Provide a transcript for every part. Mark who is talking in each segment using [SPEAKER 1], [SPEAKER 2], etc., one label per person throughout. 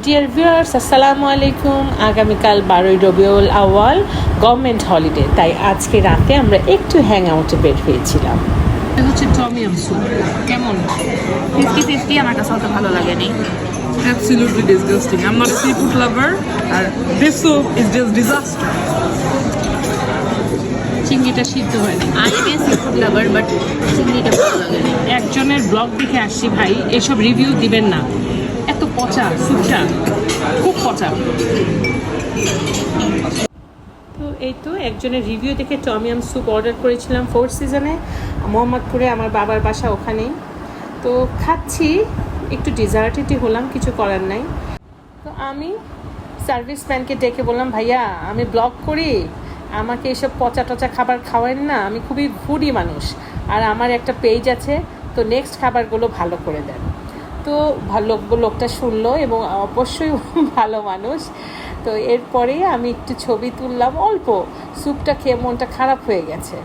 [SPEAKER 1] Dear viewers, আসসালামু আলাইকুম। আগামীকাল 12ই রবিউল আউয়াল, গভর্নমেন্ট হলিডে, তাই আজকে রাতে আমরা একটু হ্যাং আউটে বের হয়েছিলাম। এটা হচ্ছে টমিয়াম স্যুপ। কেমন?
[SPEAKER 2] 50-50, আমার কাছে অত ভালো লাগেনি।
[SPEAKER 3] Absolutely disgusting. I'm not a seafood lover, and this soup is just disaster.
[SPEAKER 1] চিংড়িটা সিদ্ধ হয়নি।
[SPEAKER 2] I am a seafood lover, but চিংড়িটা ভালো লাগেনি।
[SPEAKER 1] একজনের ব্লগ দেখে আসছি, ভাই এসব রিভিউ দিবেন না, এত পচা স্যুপটা, খুব পচা। তো এই তো একজনের রিভিউ দেখে টমিয়াম স্যুপ অর্ডার করেছিলাম 4 সিজনে, মোহাম্মদপুরে, আমার বাবার বাসা ওখানেই। তো খাচ্ছি, একটু ডিজার্টেডই হলাম, কিছু করার নাই। তো আমি সার্ভিসম্যানকে ডেকে বললাম, ভাইয়া আমি ব্লগ করি, আমাকে এসব পচা টচা খাবার খাওয়ান না, আমি খুবই ফুডি মানুষ, আর আমার একটা পেজ আছে, তো নেক্সট খাবারগুলো ভালো করে দেন। তো লোকটা শুনলো এবং অবশ্যই ভালো মানুষ। তো এরপরে আমি একটু ছবি তুললাম, অল্প স্যুপটা খেয়ে মনটা খারাপ হয়ে গেছে।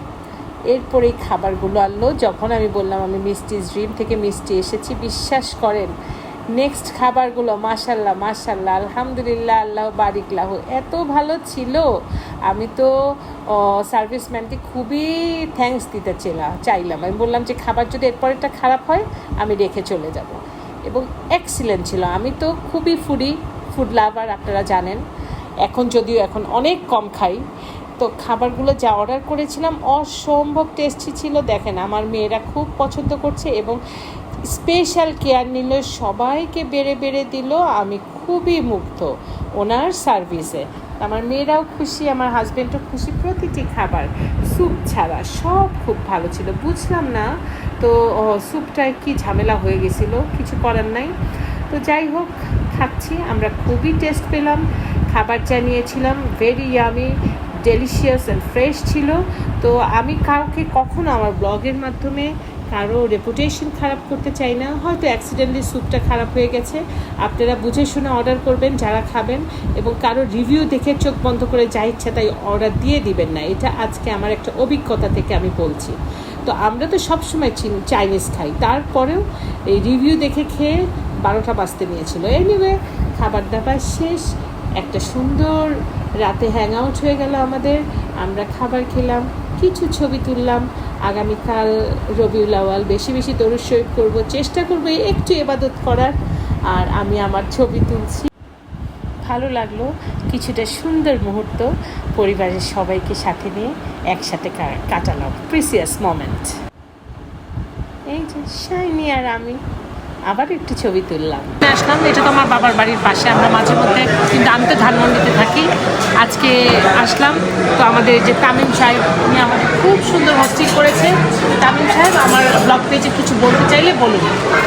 [SPEAKER 1] এরপরেই খাবারগুলো আনলো। যখন আমি বললাম আমি মিষ্টিজ ড্রিম থেকে মিষ্টি এসেছি, বিশ্বাস করেন নেক্সট খাবারগুলো মাশাল্লাহ মাশাল্লাহ আলহামদুলিল্লাহ আল্লাহ বারিক লাহু এত ভালো ছিল। আমি তো সার্ভিসম্যানকে খুবই থ্যাঙ্কস দিতে চাইলাম। আমি বললাম যে খাবার যদি এরপরেরটা খারাপ হয় আমি রেখে চলে যাব, এবং এক্সিলেন্ট ছিল। আমি তো খুবই ফুড লাভার, আপনারা জানেন। যদিও এখন অনেক কম খাই। তো খাবারগুলো যা অর্ডার করেছিলাম অসম্ভব টেস্টি ছিল। দেখেন আমার মেয়েরা খুব পছন্দ করছে এবং স্পেশাল কেয়ার নিল, সবাইকে বেড়ে দিল। আমি খুবই মুগ্ধ ওনার সার্ভিসে। আমার মেয়েরাও খুশি, আমার হাজব্যান্ডও খুশি। প্রতিটি খাবার স্যুপ ছাড়া সব খুব ভালো ছিল। বুঝলাম না তো স্যুপটায় কি ঝামেলা হয়ে গেছিল, কিছু করার নাই। তো যাই হোক, খাচ্ছি, আমরা খুবই টেস্ট পেলাম। খাবার জানিয়েছিলাম very yummy, delicious and fresh ছিল। তো আমি কাউকে কখনো আমার ব্লগের মাধ্যমে কারো রেপুটেশন খারাপ করতে চাই না। হয়তো অ্যাক্সিডেন্টলি স্যুপটা খারাপ হয়ে গেছে, আপনারা বুঝে শুনে অর্ডার করবেন যারা খাবেন, এবং কারো রিভিউ দেখে চোখ বন্ধ করে যা ইচ্ছা তাই অর্ডার দিয়ে দিবেন না। এটা আজকে আমার একটা অভিজ্ঞতা থেকে আমি বলছি। তো আমরা তো সবসময় চাইনিজ খাই, তারপরেও এই রিভিউ দেখে খেয়ে 12টা বাজতে নিয়েছিল। এনিওয়ে, খাবার দাবার শেষ, একটা সুন্দর রাতে হ্যাং আউট হয়ে গেল আমাদের। আমরা খাবার খেলাম, কিছু ছবি তুললাম। আগামীকাল রবিউল আউয়াল, বেশি বেশি দরুদ শরীফ করবো, চেষ্টা করবো একটু ইবাদত করার। আর আমি আমার ছবি তুলছি, ভালো লাগলো। কিছুটা সুন্দর মুহূর্ত পরিবারের সবাইকে সাথে নিয়ে একসাথে কাটালাম, প্রিসিয়াস মোমেন্ট। এই যে শাইনি আর আমি আবার একটু ছবি তুললাম। আসলাম, এটা তো আমার বাবার বাড়ির পাশে, আমরা মাঝে মধ্যে, কিন্তু আমি তো ধানমন্ডিতে থাকি। আজকে আসলাম, তো আমাদের যে তামিম সাহেব, উনি আমাদের খুব সুন্দর হোস্টিং করেছে। তামিম সাহেব, আমার ব্লগ পেজে কিছু বলতে চাইলে বলুন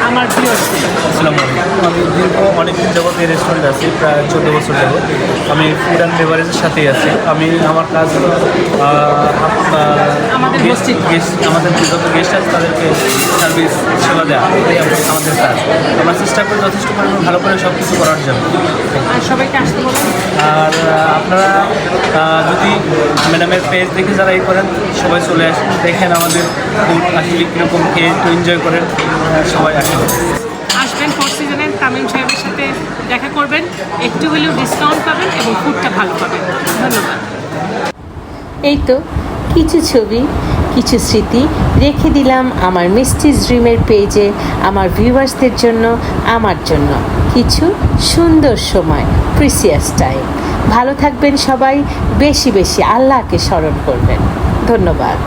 [SPEAKER 1] আমার ভিউয়ার্স।
[SPEAKER 4] আসসালামু আলাইকুম। আমি দীর্ঘ অনেকদিন যাবত এই রেস্টুরেন্টে আছি, প্রায় 14 বছর যাবত। আমি ফুড অ্যান্ড বেভারেজের সাথেই আছি। আমার কাজ
[SPEAKER 1] আমাদের
[SPEAKER 4] যত গেস্ট আছে তাদেরকে সার্ভিস সেবা দেওয়া, এটাই আমাদের কাজ। আমরা চেষ্টা করি যথেষ্ট পরিমাণে ভালো করে সব কিছু করার জন্য।
[SPEAKER 1] আর সবাইকে আসতে বলুন।
[SPEAKER 4] আর আপনারা যদি ম্যাডামের পেজ দেখে যারা করেন, সবাই চলে আসেন, দেখেন আমাদের ফুড আসলে কীরকম খেয়ে একটু এনজয় করেন, সবাই আসবেন।
[SPEAKER 1] 4 সিজনের তামিম সাহেবের সাথে দেখা করবেন, একটু হলেও ডিসকাউন্ট পাবেন এবং ফুডটা ভালো পাবেন। ধন্যবাদ। এই তো কিছু ছবি, কিছু স্মৃতি রেখে দিলাম আমার মিষ্টিজ ড্রিমের পেজে, আমার ভিউয়ার্সদের জন্য, আমার জন্য কিছু সুন্দর সময়, প্রিসিয়াস টাইম। ভালো থাকবেন সবাই, বেশি বেশি আল্লাহকে স্মরণ করবেন। ধন্যবাদ।